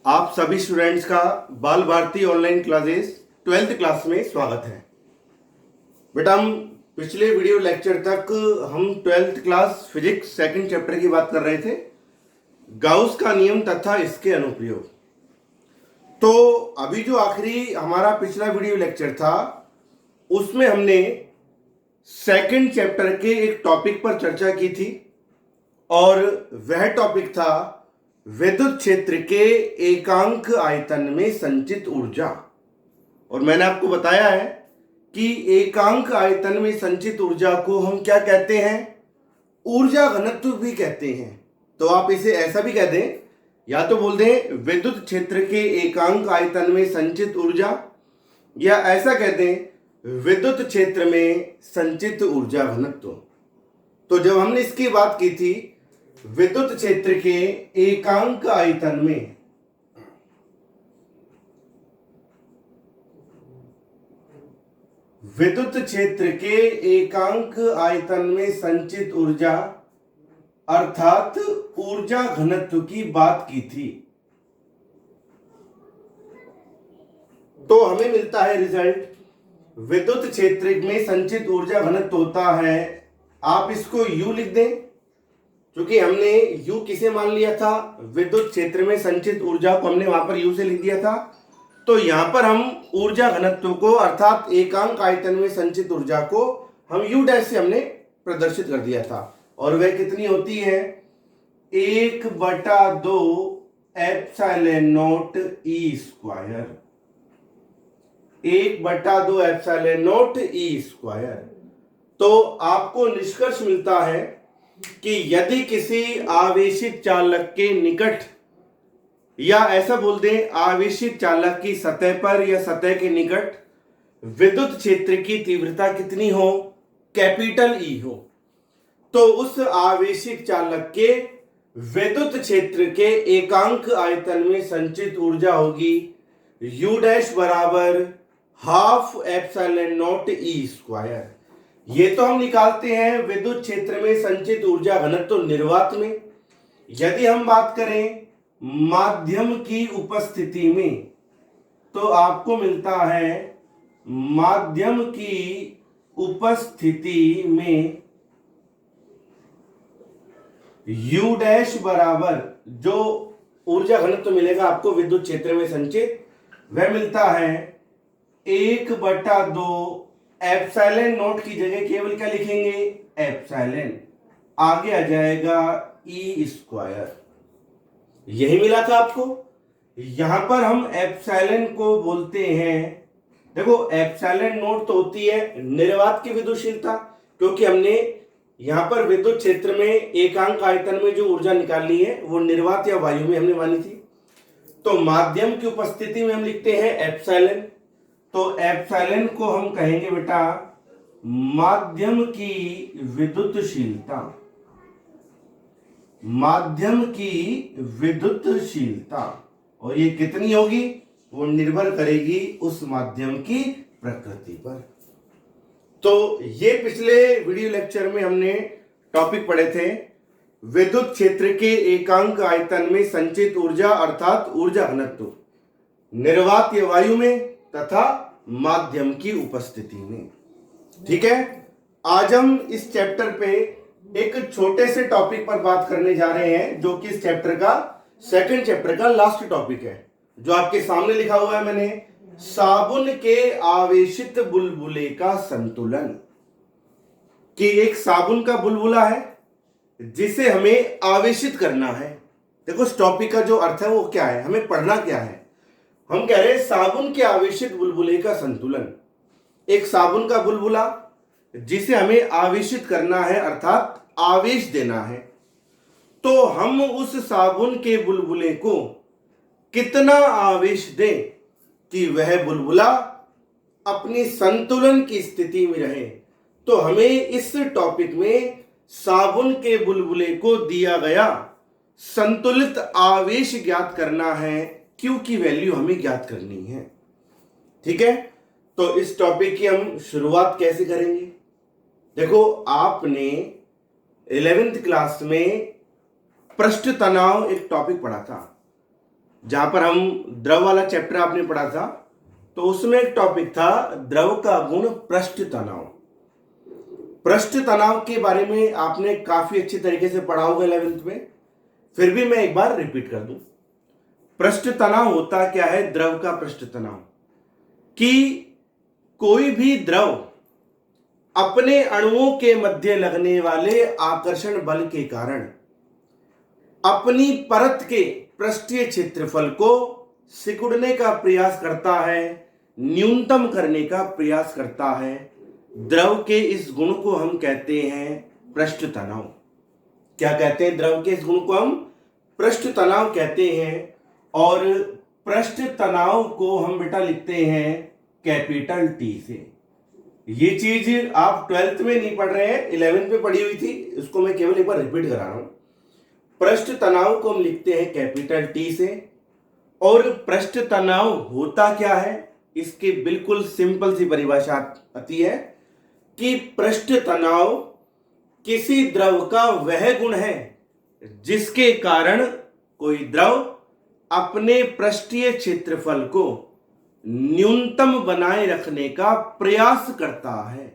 आप सभी स्टूडेंट्स का बाल Bharti online classes 12th class में स्वागत है। बेटा हम पिछले वीडियो लेक्चर तक हम 12th class physics second chapter की बात कर रहे थे, गाउस का नियम तथा इसके अनुप्रयोग। तो अभी जो आखिरी हमारा पिछला वीडियो लेक्चर था उसमें हमने सेकंड चैप्टर के एक टॉपिक पर चर्चा की थी और वह टॉपिक था विद्युत क्षेत्र के एकांक आयतन में संचित ऊर्जा। और मैंने आपको बताया है कि एकांक आयतन में संचित ऊर्जा को हम क्या कहते हैं, ऊर्जा घनत्व भी कहते हैं। तो आप इसे ऐसा भी कह दें, या तो बोल दें विद्युत क्षेत्र के एकांक आयतन में संचित ऊर्जा, या ऐसा कह दें विद्युत क्षेत्र में संचित ऊर्जा घनत्व। तो जब हमने इसकी बात की थी विद्युत क्षेत्र के एकांक आयतन में विद्युत क्षेत्र के एकांक आयतन में संचित ऊर्जा अर्थात ऊर्जा घनत्व की बात की थी, तो हमें मिलता है रिजल्ट विद्युत क्षेत्र में संचित ऊर्जा घनत्व होता है, आप इसको U लिख दें, क्योंकि हमने U किसे मान लिया था, विद्युत क्षेत्र में संचित ऊर्जा को हमने वहां पर U से लिख दिया था। तो यहां पर हम ऊर्जा घनत्व को अर्थात एकांक आयतन में संचित ऊर्जा को हम U डैश से हमने प्रदर्शित कर दिया था, और वह कितनी होती है 1/2 epsilon not E square, 1/2 epsilon not E square. तो आपको निष्कर्ष मिलता है कि यदि किसी आवेशित चालक के निकट, या ऐसा बोल दें आवेशित चालक की सतह पर या सतह के निकट विद्युत क्षेत्र की तीव्रता कितनी हो, कैपिटल E हो, तो उस आवेशित चालक के विद्युत क्षेत्र के एकांक आयतन में संचित ऊर्जा होगी U डैश बराबर 1/2 एप्सिलॉन नॉट ई स्क्वायर। ये तो हम निकालते हैं विद्युत क्षेत्र में संचित ऊर्जा घनत्व निर्वात में। यदि हम बात करें माध्यम की उपस्थिति में, तो आपको मिलता है माध्यम की उपस्थिति में U डैश बराबर जो ऊर्जा घनत्व मिलेगा आपको विद्युत क्षेत्र में संचित, वह मिलता है 1/2 एप्सिलॉन नॉट की जगह केवल क्या लिखेंगे एप्सिलॉन, आगे आ जाएगा ई स्क्वायर। यही मिला था आपको। यहां पर हम एप्सिलॉन को बोलते हैं, देखो एप्सिलॉन नॉट तो होती है निर्वात की विद्युतशीलता, क्योंकि हमने यहां पर विद्युत क्षेत्र में एकांक आयतन में जो ऊर्जा निकालनी है वो निर्वात या वायु में हमने मानी थी। तो माध्यम की उपस्थिति में हम लिखते हैं एप्सिलॉन, तो एप्सिलॉन को हम कहेंगे बेटा माध्यम की विद्युतशीलता, माध्यम की विद्युतशीलता। और ये कितनी होगी वो निर्भर करेगी उस माध्यम की प्रकृति पर। तो ये पिछले वीडियो लेक्चर में हमने टॉपिक पढ़े थे विद्युत क्षेत्र के एकांक आयतन में संचित ऊर्जा अर्थात ऊर्जा घनत्व निर्वात या वायु में तथा माध्यम की उपस्थिति में। ठीक है, आज हम इस चैप्टर पे एक छोटे से टॉपिक पर बात करने जा रहे हैं, जो कि इस चैप्टर का सेकंड चैप्टर का लास्ट टॉपिक है, जो आपके सामने लिखा हुआ है मैंने, साबुन के आवेशित बुलबुले का संतुलन। कि एक साबुन का बुलबुला है जिसे हमें आवेशित करना है। देखो इस टॉपिक का जो अर्थ है वो क्या है, हमें पढ़ना क्या है। हम कह रहे हैं साबुन के आवेशित बुलबुले का संतुलन, एक साबुन का बुलबुला जिसे हमें आवेशित करना है अर्थात आवेश देना है। तो हम उस साबुन के बुलबुले को कितना आवेश दें कि वह बुलबुला अपनी संतुलन की स्थिति में रहे। तो हमें इस टॉपिक में साबुन के बुलबुले को दिया गया संतुलित आवेश ज्ञात करना है, Q की वैल्यू हमें ज्ञात करनी है। ठीक है, तो इस टॉपिक की हम शुरुआत कैसे करेंगे। देखो आपने 11th क्लास में पृष्ठ तनाव एक टॉपिक पढ़ा था, जहां पर हम द्रव वाला चैप्टर आपने पढ़ा था, तो उसमें एक टॉपिक था द्रव का गुण पृष्ठ तनाव। पृष्ठ तनाव के बारे में आपने काफी अच्छी तरीके से पढ़ा होगा 11th में, फिर भी मैं एक बार रिपीट कर दूं। पृष्ठ तनाव होता क्या है? द्रव का पृष्ठ तनाव, कि कोई भी द्रव अपने अणुओं के मध्य लगने वाले आकर्षण बल के कारण अपनी परत के पृष्ठीय क्षेत्रफल को सिकुड़ने का प्रयास करता है, न्यूनतम करने का प्रयास करता है। द्रव के इस गुण को हम कहते हैं पृष्ठ तनाव। क्या कहते हैं? द्रव के इस गुण को हम पृष्ठ तनाव कहते हैं। और पृष्ठ तनाव को हम बेटा लिखते हैं कैपिटल टी से। ये चीज आप 12th में नहीं पढ़ रहे हैं, 11th में पढ़ी हुई थी, उसको मैं केवल एक बार रिपीट करा रहा हूं। पृष्ठ तनाव को हम लिखते हैं कैपिटल टी से। और पृष्ठ तनाव होता क्या है? इसकी बिल्कुल सिंपल सी परिभाषा आती है कि पृष्ठ तनाव किसी द्रव का वह गुण है जिसके कारण कोई द्रव अपने पृष्ठीय क्षेत्रफल को न्यूनतम बनाए रखने का प्रयास करता है।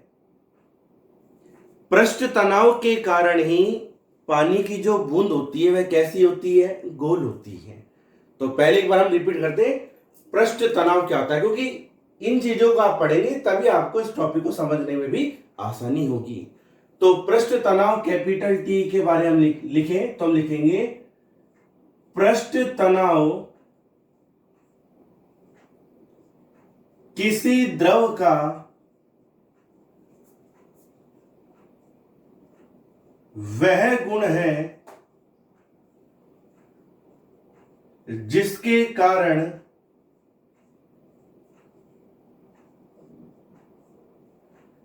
पृष्ठ तनाव के कारण ही पानी की जो बूंद होती है वह कैसी होती है? गोल होती है। तो पहले एक बार हम रिपीट करते हैं पृष्ठ तनाव क्या होता है, क्योंकि इन चीजों को आप पढ़ेंगे तभी आपको इस टॉपिक को समझने में भी आसानी होगी। तो पृष्ठ तनाव कैपिटल टी के बारे में हम लिखें तो हम लिखेंगे पृष्ठ तनाव किसी द्रव का वह गुण है जिसके कारण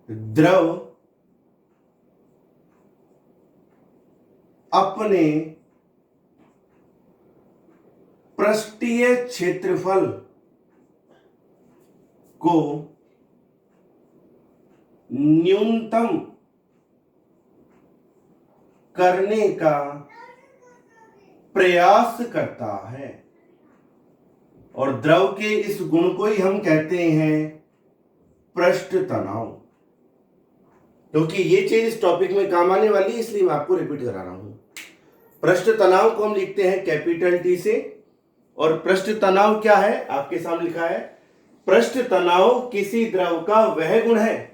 द्रव अपने पृष्ठीय क्षेत्रफल को न्यूनतम करने का प्रयास करता है। और द्रव के इस गुण को ही हम कहते हैं पृष्ठ तनाव। क्योंकि ये चीज इस टॉपिक में काम आने वाली है, इसलिए मैं आपको रिपीट करा रहा हूं। पृष्ठ तनाव को हम लिखते हैं कैपिटल टी से। और पृष्ठ तनाव क्या है? आपके सामने लिखा है पृष्ठ तनाव किसी द्रव का वह गुण है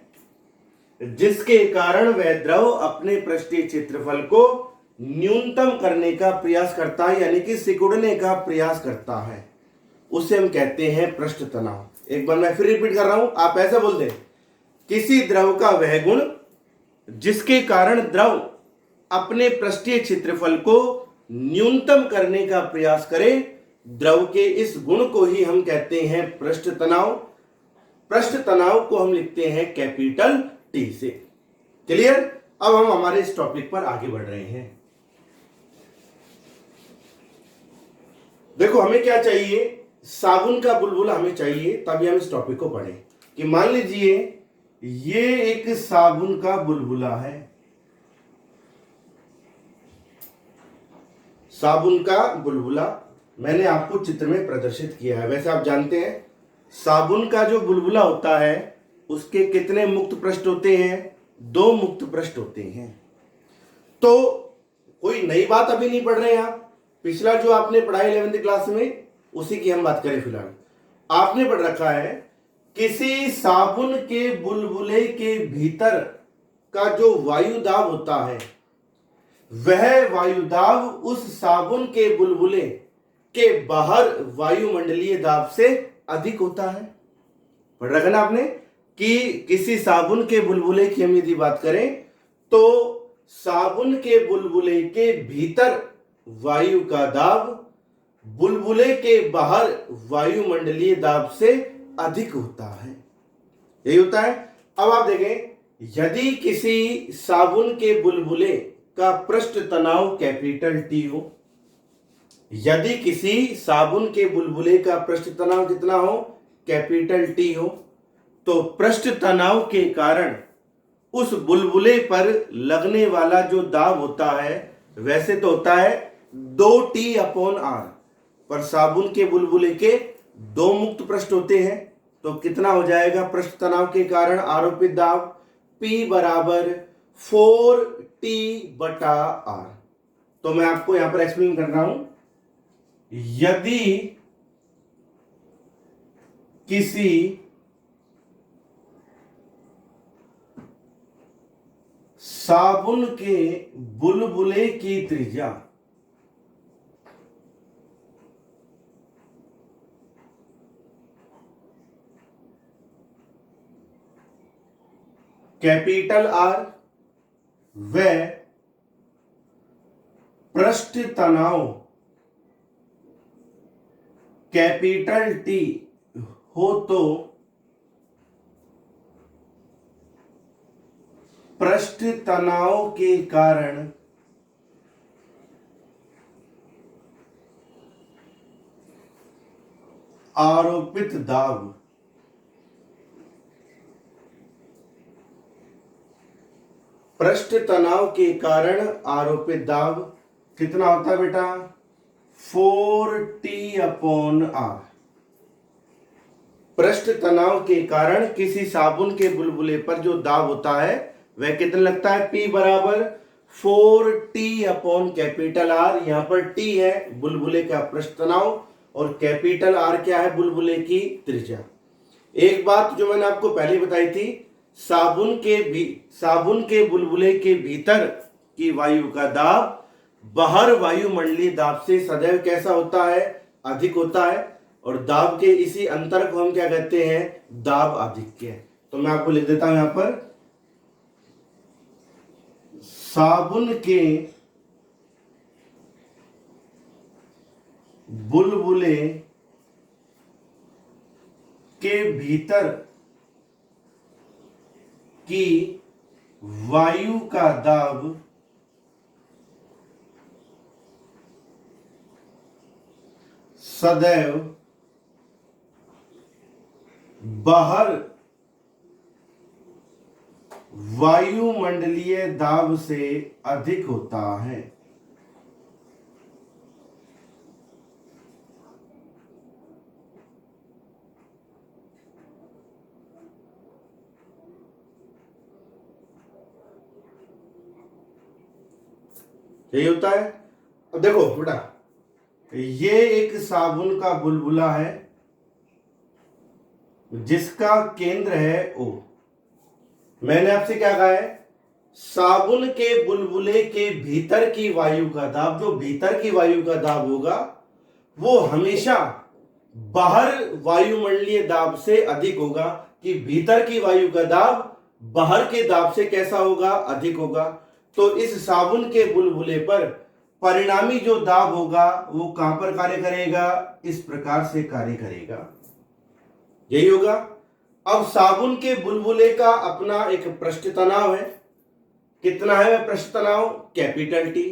जिसके कारण वह द्रव अपने पृष्ठीय क्षेत्रफल को न्यूनतम करने का प्रयास करता है, यानी कि सिकुड़ने का प्रयास करता है। उसे हम कहते हैं पृष्ठ तनाव। एक बार मैं फिर रिपीट कर रहा हूं, आप ऐसा बोल दें, किसी द्रव का वह गुण जिसके कारण द्रव अपने पृष्ठीय क्षेत्रफल को न्यूनतम करने का प्रयास करे, द्रव के इस गुण को ही हम कहते हैं पृष्ठ तनाव। पृष्ठ तनाव को हम लिखते हैं कैपिटल टी से। क्लियर? अब हम हमारे इस टॉपिक पर आगे बढ़ रहे हैं। देखो, हमें क्या चाहिए? साबुन का बुलबुला हमें चाहिए, तभी हम इस टॉपिक को पढ़ें। कि मान लीजिए ये एक साबुन का बुलबुला है, साबुन का बुलबुला मैंने आपको चित्र में प्रदर्शित किया है। वैसे आप जानते हैं साबुन का जो बुलबुला होता है उसके कितने मुक्त पृष्ठ होते हैं? 2 मुक्त पृष्ठ होते हैं। तो कोई नई बात अभी नहीं पढ़ रहे हैं आप, पिछला जो आपने पढ़ा 11th क्लास में उसी की हम बात करें। फिलहाल आपने पढ़ रखा है किसी साबुन के बुलबुले के भीतर का जो वायु दाब होता है वह वायु दाब उस साबुन के बुलबुले के बाहर वायुमंडलीय दाब से अधिक होता है। पढ़ रखा ना आपने कि किसी साबुन के बुलबुले की हम यदि बात करें तो साबुन के बुलबुले के भीतर वायु का दाब बुलबुले के बाहर वायुमंडलीय दाब से अधिक होता है। यही होता है। अब आप देखें, यदि किसी साबुन के बुलबुले का पृष्ठ तनाव कैपिटल टी हो, यदि किसी साबुन के बुलबुले का पृष्ठ तनाव कितना हो? कैपिटल टी हो, तो पृष्ठ तनाव के कारण उस बुलबुले पर लगने वाला जो दाब होता है वैसे तो होता है 2T/R। पर साबुन के बुलबुले के दो मुक्त पृष्ठ होते हैं, तो कितना हो जाएगा पृष्ठ तनाव के कारण आरोपित दाब P बराबर 4T/R। तो मैं आपको यहां पर एक्सप्लेन कर रहा हूं, यदि किसी साबुन के बुलबुले की त्रिज्या कैपिटल R व पृष्ठ तनाव कैपिटल T हो तो पृष्ठ तनाव के कारण आरोपित दाब पृष्ठ तनाव के कारण आरोपित दाब कितना होता है बेटा 4T/R। पृष्ठ तनाव के कारण किसी साबुन के बुलबुले पर जो दाब होता है वह कितना लगता है P बराबर 4T/R। यहां पर T है बुलबुले का पृष्ठ तनाव और कैपिटल R क्या है बुलबुले की त्रिज्या। एक बात जो मैंने आपको पहले बताई थी, साबुन के बुलबुले के भीतर की वायु का दाब बाहर वायुमंडलीय दाब से सदैव कैसा होता है अधिक होता है, और दाब के इसी अंतर को हम क्या कहते हैं दाब आधिक्य। तो मैं आपको लिख देता हूं यहां पर, साबुन के बुलबुले के भीतर की वायु का दाब सदैव बाहर वायुमंडलीय दाब से अधिक होता है। यही होता है। अब देखो बेटा, ये एक साबुन का बुलबुला है जिसका केंद्र है O। मैंने आपसे क्या कहा है, साबुन के बुलबुले के भीतर की वायु का दाब, जो भीतर की वायु का दाब होगा वो हमेशा बाहर वायुमंडलीय दाब से अधिक होगा, कि भीतर की वायु का दाब बाहर के दाब से कैसा होगा अधिक होगा। तो इस साबुन के बुलबुले पर परिणामी जो दाब होगा वो कहां पर कार्य करेगा, इस प्रकार से कार्य करेगा, यही होगा। अब साबुन के बुलबुले का अपना एक पृष्ठ तनाव है, कितना है वह पृष्ठ तनाव कैपिटल T।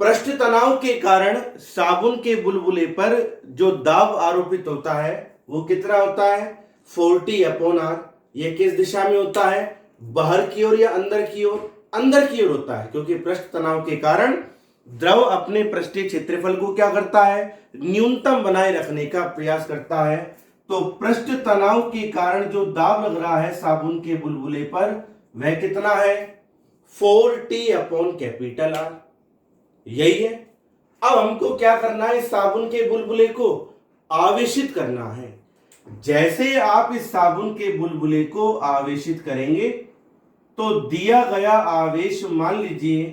पृष्ठ तनाव के कारण साबुन के बुलबुले पर जो दाब आरोपित होता है वो कितना होता है 4T/R। ये किस दिशा में होता है, बाहर की ओर या अंदर की ओर, अंदर की ओर होता है, क्योंकि पृष्ठ तनाव के कारण द्रव अपने पृष्ठीय क्षेत्रफल को क्या करता है न्यूनतम बनाए रखने का प्रयास करता है। तो पृष्ठ तनाव के कारण जो दाब लग रहा है साबुन के बुलबुले पर वह कितना है 4T/R, यही है। अब हमको क्या करना है, इस साबुन के बुलबुले को आवेशित करना है। जैसे आप इस साबुन के बुलबुले को आवेशित करेंगे तो दिया गया आवेश मान लीजिए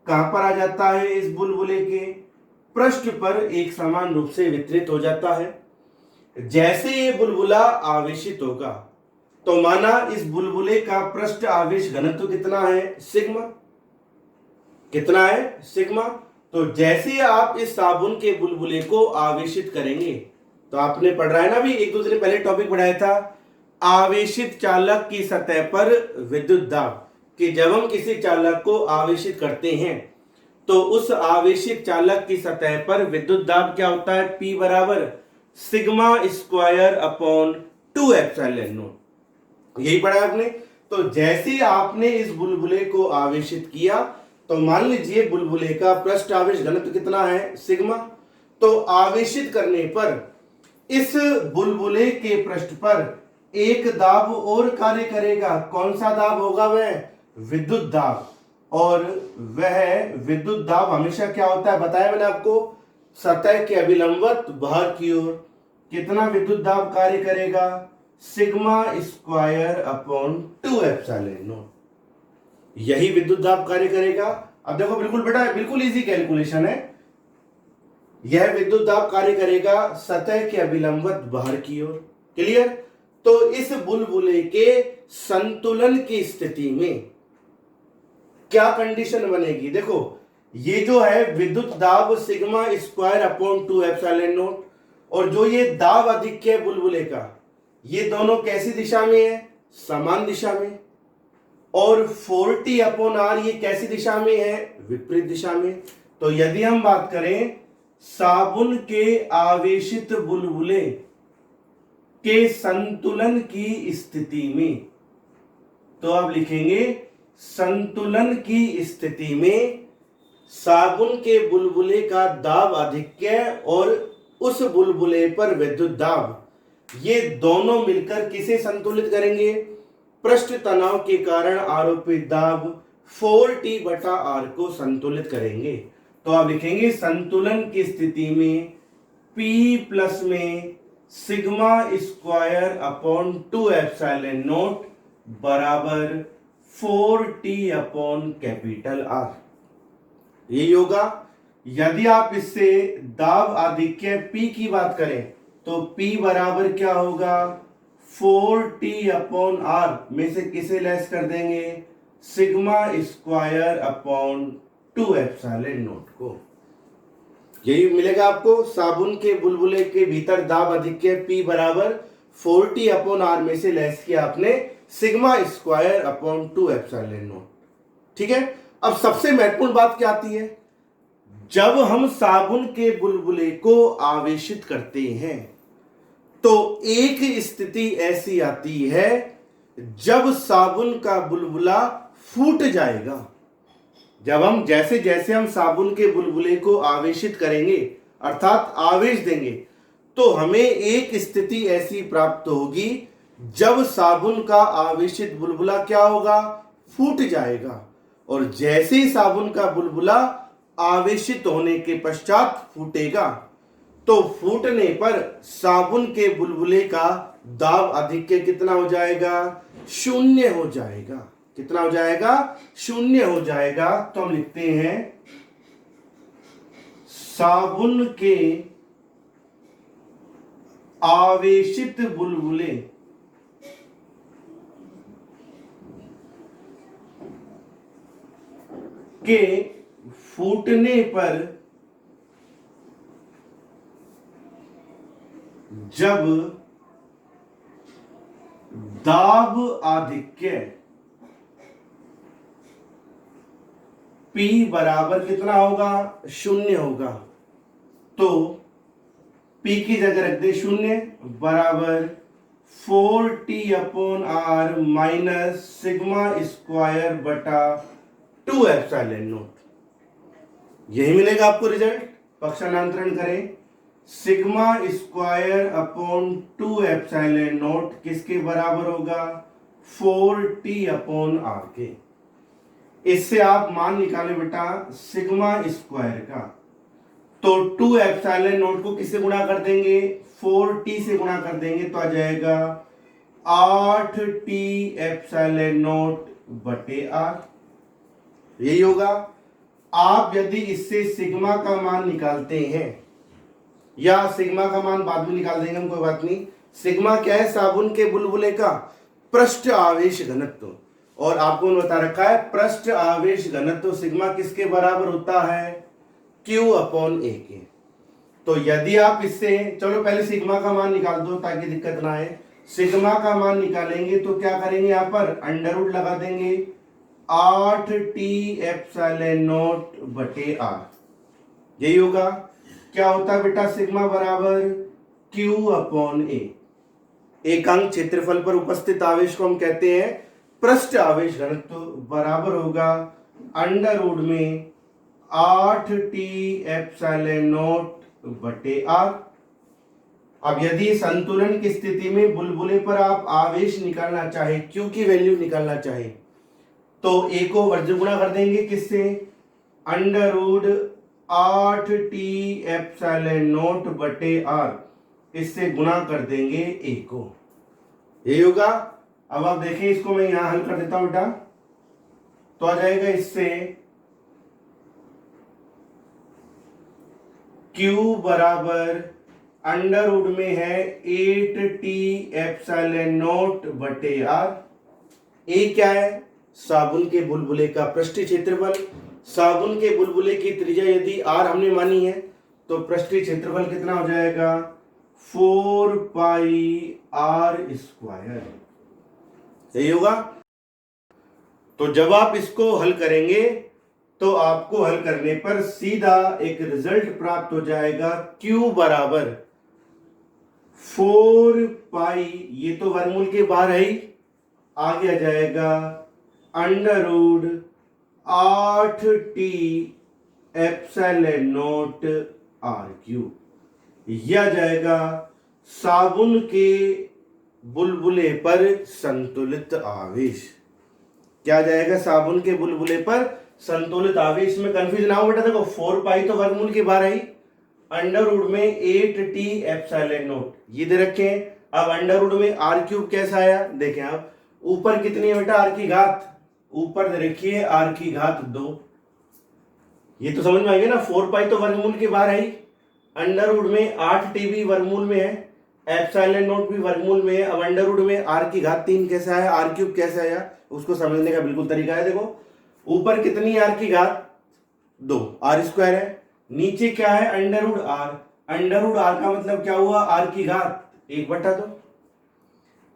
कहां पर आ जाता है, इस बुलबुले के पृष्ठ पर एक समान रूप से वितरित हो जाता है। जैसे ये बुलबुला आवेशित होगा तो माना इस बुलबुले का पृष्ठ आवेश घनत्व कितना है सिग्मा, कितना है सिग्मा। तो जैसे आप इस साबुन के बुलबुले को आवेशित करेंगे, तो आपने पढ़ रहा है ना, भी एक दो दिन पहले टॉपिक पढ़ाया था आवेशित चालक की सतह पर विद्युत दाब, कि जब हम किसी चालक को आवेशित करते हैं तो उस आवेशित चालक की सतह पर विद्युत दाब क्या होता है P बराबर सिग्मा स्क्वायर अपॉन 2ε0, यही पढ़ा आपने। तो जैसे आपने इस बुलबुले को आवेशित किया तो मान लीजिए बुलबुले का पृष्ठ आवेश घनत्व कितना है सिग्मा। तो आवेशित करने पर इस बुलबुले के पृष्ठ पर एक दाब और कार्य करेगा। कौन सा दाब होगा? वह विद्युत दाब। और वह विद्युत दाब हमेशा क्या होता है बताया मैंने आपको, सतह के अभिलंबवत बाहर की ओर। कितना विद्युत दाब कार्य करेगा? Sigma square upon 2 epsilon not. यही विद्युत दाब कार्य करेगा। अब देखो बिल्कुल बेटा, बिल्कुल इजी कैलकुलेशन है। यह विद्युत दाब कार्य करेगा सतह के अभिलंबवत बाहर की ओर। क्लियर? तो इस बुलबुले के संतुलन की स्थिति में क्या कंडीशन बनेगी? देखो ये जो है विद्युत दाब sigma square upon 2 epsilon not, और जो ये दाब आधिक्य है बुलबुले का, ये दोनों कैसी दिशा में है? समान दिशा में। और 4t अपॉन आर ये कैसी दिशा में है? विपरीत दिशा में। तो यदि हम बात करें साबुन के आवेशित बुलबुले के संतुलन की स्थिति में, तो आप लिखेंगे संतुलन की स्थिति में साबुन के बुलबुले का दाब आधिक्य और उस बुलबुले पर विद्युत दाब, ये दोनों मिलकर किसे संतुलित करेंगे? पृष्ठ तनाव के कारण आरोपित दाब 4t बटा r को संतुलित करेंगे। तो आप लिखेंगे संतुलन की स्थिति में P प्लस में sigma square upon 2 epsilon not बराबर 4t अपॉन कैपिटल R। यही होगा। यदि आप इससे दाब आधिक्य P की बात करें तो P बराबर क्या होगा? 4t अपॉन R में से किसे लेस कर देंगे? Sigma square upon 2 epsilon not को। यही मिलेगा आपको। साबुन के बुलबुले के भीतर दाब आधिक्य P बराबर 4t अपॉन R में से लेस किया आपने sigma square upon 2 epsilon not. ठीक है। अब सबसे महत्वपूर्ण बात क्या आती है? जब हम साबुन के बुलबुले को आवेशित करते हैं तो एक स्थिति ऐसी आती है जब साबुन का बुलबुला फूट जाएगा। जब हम जैसे जैसे हम साबुन के बुलबुले को आवेशित करेंगे अर्थात आवेश देंगे, तो हमें एक स्थिति ऐसी प्राप्त होगी जब साबुन का आवेशित बुलबुला क्या होगा? फूट जाएगा। और जैसे ही साबुन का बुलबुला आवेशित होने के पश्चात फूटेगा, तो फूटने पर साबुन के बुलबुले का दाब आधिक्य कितना हो जाएगा? शून्य हो जाएगा। कितना हो जाएगा? शून्य हो जाएगा। तो हम लिखते हैं साबुन के आवेशित बुलबुले के फूटने पर जब दाब आधिक्य P बराबर कितना होगा? शून्य होगा। तो P की जगह रख दे शून्य बराबर 4t upon R minus sigma square बटा 2 एप्सिलॉन नॉट। यही मिलेगा आपको रिजल्ट। पक्षांतरण करें, sigma square upon 2 epsilon not किसके बराबर होगा? 4t अपॉन R के। इससे आप मान निकाले बेटा सिग्मा स्क्वायर का, तो 2 एप्सिलॉन नॉट को किससे गुणा कर देंगे? 4t से गुणा कर देंगे तो आ जाएगा 8t एप्सिलॉन नॉट बटे R। यही होगा। आप यदि इससे सिग्मा का मान निकालते हैं, या सिग्मा का मान बाद में निकाल देंगे हम, कोई बात नहीं। सिग्मा क्या है? साबुन के बुलबुले का पृष्ठ आवेश घनत्व। और आपको बता रखा है पृष्ठ आवेश घनत्व सिग्मा किसके बराबर होता है? Q अपॉन A के। तो यदि आप इससे, चलो पहले सिग्मा का मान निकाल दो ताकि दिक्कत ना आए। सिग्मा का मान निकालेंगे तो क्या करेंगे? यहां पर अंडर रूट लगा देंगे 8t एप्सिलॉन नॉट बटे R। यही होगा। क्या होता है बेटा? सिग्मा बराबर Q अपॉन A। एकांक क्षेत्रफल पर उपस्थित आवेश को हम कहते हैं पृष्ठ आवेश घनत्व, बराबर होगा अंडर रूट में 8t एप्सिलॉन नॉट बटे आर। अब यदि संतुलन की स्थिति में बुलबुले पर आप आवेश निकालना चाहे, क्यू की वैल्यू निकालना चाहे, तो ए को वर्ग गुणा कर देंगे किससे, अंडर रूट 8t बटे आर, इससे गुणा कर देंगे ए को, ये होगा। अब आप देखिए इसको मैं यहां हल कर देता हूं बेटा, तो आ जाएगा इससे Q बराबर अंडर रूट में है 8t बटे आर। ए क्या है, साबुन के बुलबुले का पृष्ठीय क्षेत्रफल। साबुन के बुलबुले की त्रिज्या यदि आर हमने मानी है तो पृष्ठीय क्षेत्रफल कितना हो जाएगा, 4 पाई आर स्क्वायर, यही होगा। तो जब आप इसको हल करेंगे तो आपको हल करने पर सीधा एक रिजल्ट प्राप्त हो जाएगा, Q बराबर 4 पाई, ये तो वर्गमूल के बाहर है ही, आगे आ जाएगा under root 8t R cube. यह आ जाएगा साबुन के बुलबुले पर संतुलित आवेश। क्या जाएगा, साबुन के बुलबुले पर संतुलित आवेश। में कंफ्यूज ना हो बेटा, देखो 4 पाई तो वर्गमूल के बाहर है, अंडर रूट में 8t ये दे रखे हैं। अब अंडर रूट में आर क्यूब कैसा आया, देखें आप, ऊपर कितनी है बेटा, आर की घात, ऊपर दे रखिए आर की घात 2, ये तो समझ में आएगा ना। 4 पाई तो वर्गमूल के बाहर है, अंडर रूट में 8t भी वर्गमूल में है, एप्सिलॉन नॉट भी वर्गमूल में है। अब अंडर रूट में आर की घात 3 कैसा है, आर क्यूब कैसा आया, उसको समझने का बिल्कुल तरीका है। देखो ऊपर कितनी आर की घात 2, आर स्क्वायर है, नीचे क्या है under root R. Under root R का मतलब क्या हुआ, आर की घात 1/2।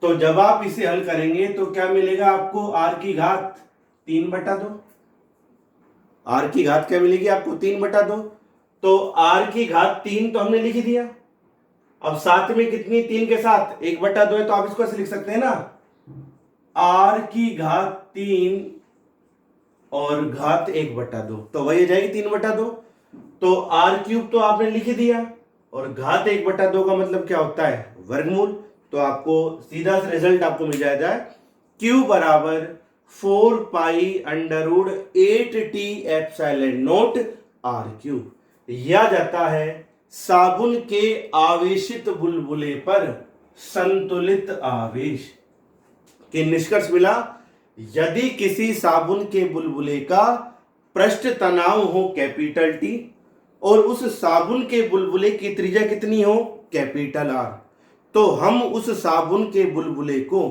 तो जब आप इसे हल करेंगे तो क्या मिलेगा आपको, आर की घात 3/2। आर की घात क्या मिलेगी आपको, 3/2। तो आर की घात 3 तो हमने लिख दिया। अब साथ में कितनी, 3 के साथ 1/2 है, तो आप इसको ऐसे लिख सकते हैं ना, आर की घात 3 और घात 1/2, तो वही जाएगी 3/2। तो आर क्यूब तो आपने लिख दिया, और घात 1/2 का मतलब क्या होता है, वर्गमूल। तो आपको सीधा सा रिजल्ट आपको मिल जाएगा, Q बराबर 4 pi under root 8t R cube. यह जाता है साबुन के आवेशित बुलबुले पर संतुलित आवेश। के निष्कर्ष मिला, यदि किसी साबुन के बुलबुले का पृष्ठ तनाव हो कैपिटल T और उस साबुन के बुलबुले की त्रिज्या कितनी हो, कैपिटल R, तो हम उस साबुन के बुलबुले को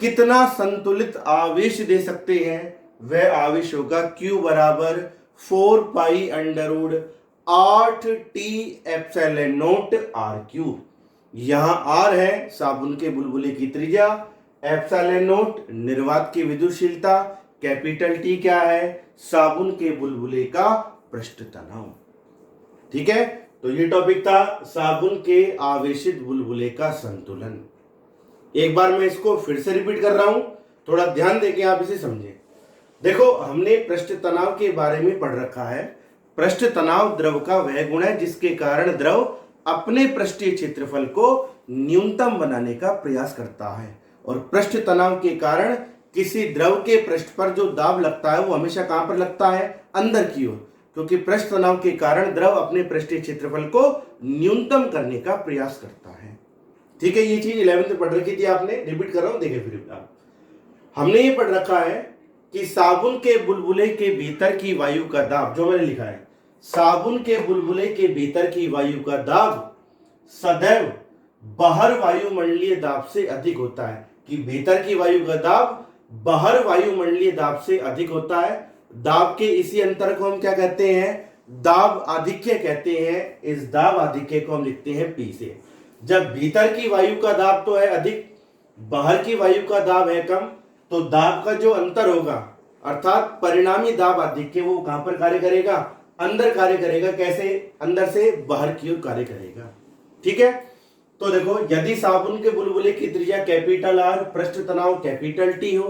कितना संतुलित आवेश दे सकते हैं, वह आवेश होगा Q बराबर 4 pi under root 8t R cube. यहां R है साबुन के बुलबुले की त्रिज्या, एप्सिलॉन नोट निर्वात की विद्युतशीलता, कैपिटल T क्या है, साबुन के बुलबुले का पृष्ठ तनाव। ठीक है, तो ये टॉपिक था साबुन के आवेशित बुलबुले का संतुलन। एक बार मैं इसको फिर से रिपीट कर रहा हूं, थोड़ा ध्यान देके आप इसे समझें। देखो हमने पृष्ठ तनाव के बारे में पढ़ रखा है। पृष्ठ तनाव द्रव का वह गुण है जिसके कारण द्रव अपने पृष्ठीय क्षेत्रफल को न्यूनतम बनाने का प्रयास करता है, और पृष्ठ तनाव के कारण किसी द्रव के पृष्ठ पर जो दाब लगता है वो हमेशा कहां पर लगता है, अंदर की ओर, क्योंकि पृष्ठ तनाव के कारण द्रव अपने पृष्ठीय क्षेत्रफल को न्यूनतम करने का प्रयास करता है। ठीक है, ये चीज 11th में पढ़ रखी थी आपने, रिपीट कर रहा हूं, देखिए फिर आप। हमने ये पढ़ रखा है कि साबुन के बुलबुले के भीतर की वायु का दाब, जो मैंने लिखा है, साबुन के बुलबुले के भीतर की वायु का दाब सदैव बाहर वायुमंडलीय दाब से अधिक होता है। कि भीतर की वायु का दाब बाहर वायुमंडलीय दाब से अधिक होता है। दाब के इसी अंतर को हम क्या कहते हैं, दाब आधिक्य कहते हैं। इस दाब आधिक्य को हम लिखते हैं P से। जब भीतर की वायु का दाब तो है अधिक, बाहर की वायु का दाब है कम, तो दाब का जो अंतर होगा अर्थात परिणामी दाब आधिक्य वो कहां पर कार्य करेगा, अंदर कार्य करेगा। कैसे, अंदर से बाहर की ओर कार्य करेगा। ठीक है, तो देखो यदि साबुन के बुलबुले की त्रिज्या कैपिटल R, पृष्ठ तनाव कैपिटल T हो,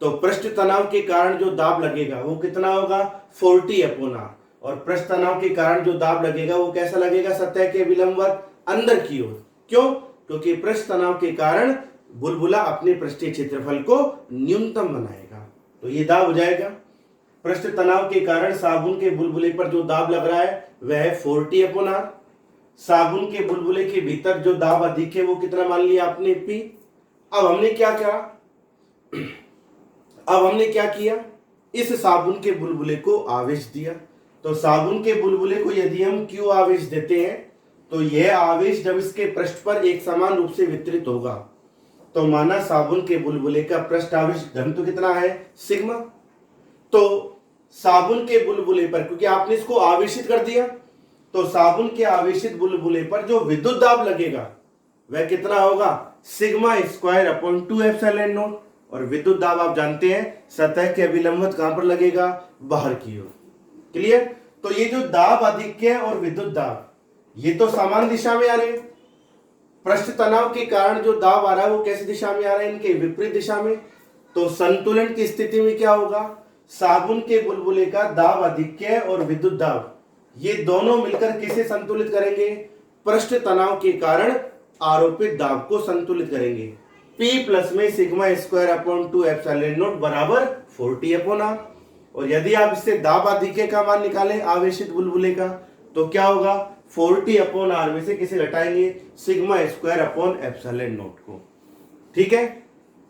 तो पृष्ठ तनाव के कारण जो दाब लगेगा वो कितना होगा, 40/R, और पृष्ठ तनाव के कारण जो दाब लगेगा वो कैसा लगेगा, सतह के विलंबवत अंदर की ओर। क्यों? क्योंकि पृष्ठ तनाव के कारण बुलबुला अपने पृष्ठीय क्षेत्रफल को न्यूनतम बनाएगा। तो ये दाब हो जाएगा। पृष्ठ तनाव के कारण साबुन के बुलबुले पर जो दाब लग रहा है वह है 40/R। साबुन के बुलबुले के भीतर जो दाब अधिक है वो कितना मान लिया आपने, P। अब हमने क्या किया, इस साबुन के बुलबुले को आवेश दिया। तो साबुन के बुलबुले को यदि हम Q आवेश देते हैं तो यह आवेश जब इसके पृष्ठ पर एक समान रूप से वितरित होगा तो माना साबुन के बुलबुले का पृष्ठ आवेश घनत्व कितना है, सिग्मा। तो साबुन के बुलबुले पर, क्योंकि आपने इसको आवेशित कर दिया, तो साबुन के आवेशित बुलबुले पर जो विद्युत दाब लगेगा वह कितना होगा, σ²/2ε0। और विद्युत दाब आप जानते हैं सतह के अभिलंबवत कहां पर लगेगा, बाहर की ओर। क्लियर? तो ये जो दाब अधिक्य और विद्युत दाब ये तो समान दिशा में आ रहे हैं। पृष्ठ तनाव के कारण जो दाब आ रहा है वो कैसी दिशा में आ रहा है, इनके विपरीत दिशा में। तो संतुलन की स्थिति में क्या होगा, साबुन के बुलबुले का दाब अधिक्य और विद्युत दाब ये दोनों मिलकर किसे संतुलित करेंगे, पृष्ठ तनाव के कारण आरोपित दाब को संतुलित करेंगे। P प्लस में σ²/2ε0 बराबर 40/R। और यदि आप इससे दाब अधिक्य का मान निकालें आवेशित बुलबुले का तो क्या होगा, 40/R में से किसे घटाएंगे, σ²/ε0 को। ठीक है।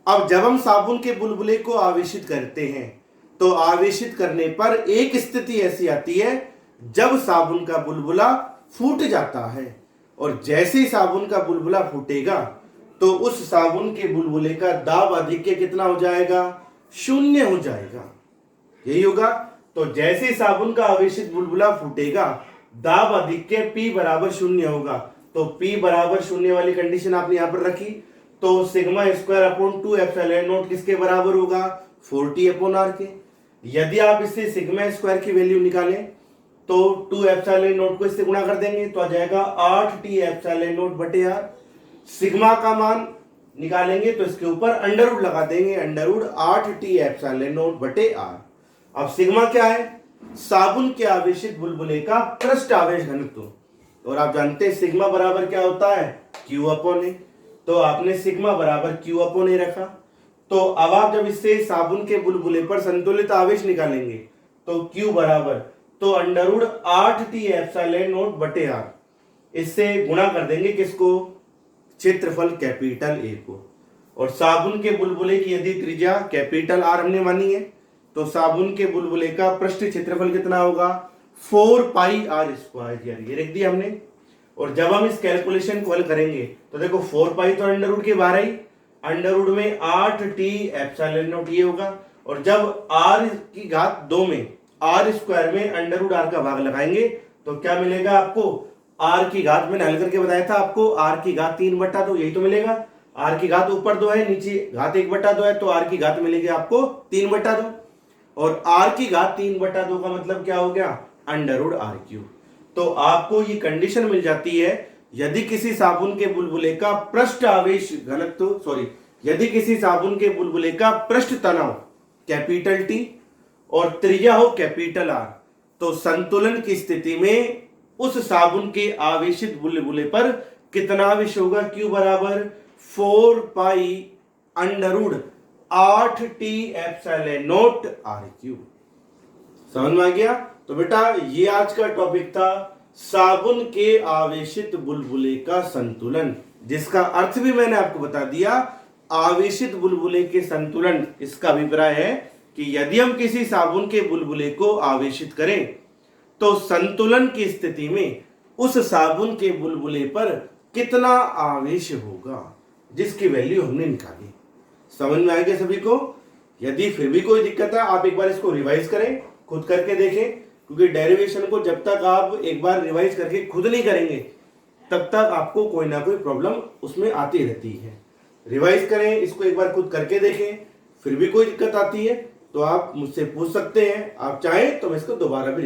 अब जब हम साबुन के बुलबुले को आवेशित करते हैं तो आवेशित करने पर एक स्थिति ऐसी आती है जब साबुन का बुलबुला फूट जाता है। और जैसे ही साबुन का बुलबुला फूटेगा तो उस साबुन के बुलबुले का दाब अधिक्य कितना हो जाएगा, 0 हो जाएगा। यही होगा। तो जैसे ही साबुन का आवेशित बुलबुला फूटेगा दाब अधिक्य P बराबर 0 होगा। तो P बराबर 0 वाली कंडीशन आपने यहां पर रखी। तो σ²/2ε0 किसके बराबर होगा, 40/R के। यदि आप इससे σ² की वैल्यू निकालें तो 2ε0 को इससे गुणा कर देंगे तो आ जाएगा 8T/ε0/R। सिग्मा का मान निकालेंगे तो इसके ऊपर अंडर रूट लगा देंगे, अंडर रूट 8T/ε0/R। अब सिग्मा क्या है, साबुन के आवेशित बुलबुले का पृष्ठ आवेश घनत्व। और आप जानते हैं सिग्मा बराबर क्या होता है, Q/A। तो आपने सिग्मा बराबर Q/A रखा। तो अब आप जब इससे साबुन के बुलबुले पर संतुलित आवेश निकालेंगे तो Q बराबर, तो अंडर रूट 8T/ε0/R। इससे गुणा कर देंगे किसको, क्षेत्रफल कैपिटल A को। और साबुन के बुलबुले की यदि त्रिज्या कैपिटल R हमने मानी है तो साबुन के बुलबुले का पृष्ठ क्षेत्रफल कितना होगा, 4πr²। ये लिख दिया हमने। और जब हम इस कैलकुलेशन को हल करेंगे तो देखो 4π तो अंडर रूट के बाहर ही, अंडर रूट में 8T/ε0 ये होगा। और जब r⁴ में r² में अंडर रूट r का भाग लगाएंगे तो क्या मिलेगा आपको, r⁴ मैंने हल करके बताया था आपको, r⁴ 3/2 यही तो मिलेगा। r⁴ ऊपर 2 है, नीचे घात 1/2 है, तो r⁴ मिलेगी आपको 3/2। और r⁴ 3/2 का मतलब क्या हो गया, अंडर रूट r³। तो आपको ये कंडीशन मिल जाती है यदि किसी साबुन के बुलबुले का पृष्ठ आवेश घनत्व, यदि किसी साबुन के बुलबुले का पृष्ठ तनाव कैपिटल T और त्रिज्या हो कैपिटल R, तो संतुलन की स्थिति में उस साबुन के आवेशित बुलबुले पर कितना आवेश होगा, Q बराबर 4π अंडर रूट 8T/ε0R³। समझ में आ गया। तो बेटा ये आज का टॉपिक था साबुन के आवेशित बुलबुले का संतुलन, जिसका अर्थ भी मैंने आपको बता दिया। आवेशित बुलबुले के संतुलन, इसका अभिप्राय है कि यदि हम किसी साबुन के बुलबुले को आवेशित करें तो संतुलन की स्थिति में उस साबुन के बुलबुले पर कितना आवेश होगा, जिसकी वैल्यू हमने निकाली। समझ में आ गया सभी को। यदि फिर भी कोई दिक्कत है आप एक बार इसको रिवाइज करें, खुद करके देखें, क्योंकि डेरिवेशन को जब तक आप एक बार रिवाइज करके खुद नहीं करेंगे तब तक आपको कोई ना कोई प्रॉब्लम उसमें आती रहती है। रिवाइज करें, इसको एक बार खुद करके देखें, फिर भी कोई दिक्कत आती है तो आप मुझसे पूछ सकते हैं। आप चाहें तो मैं इसको दोबारा भी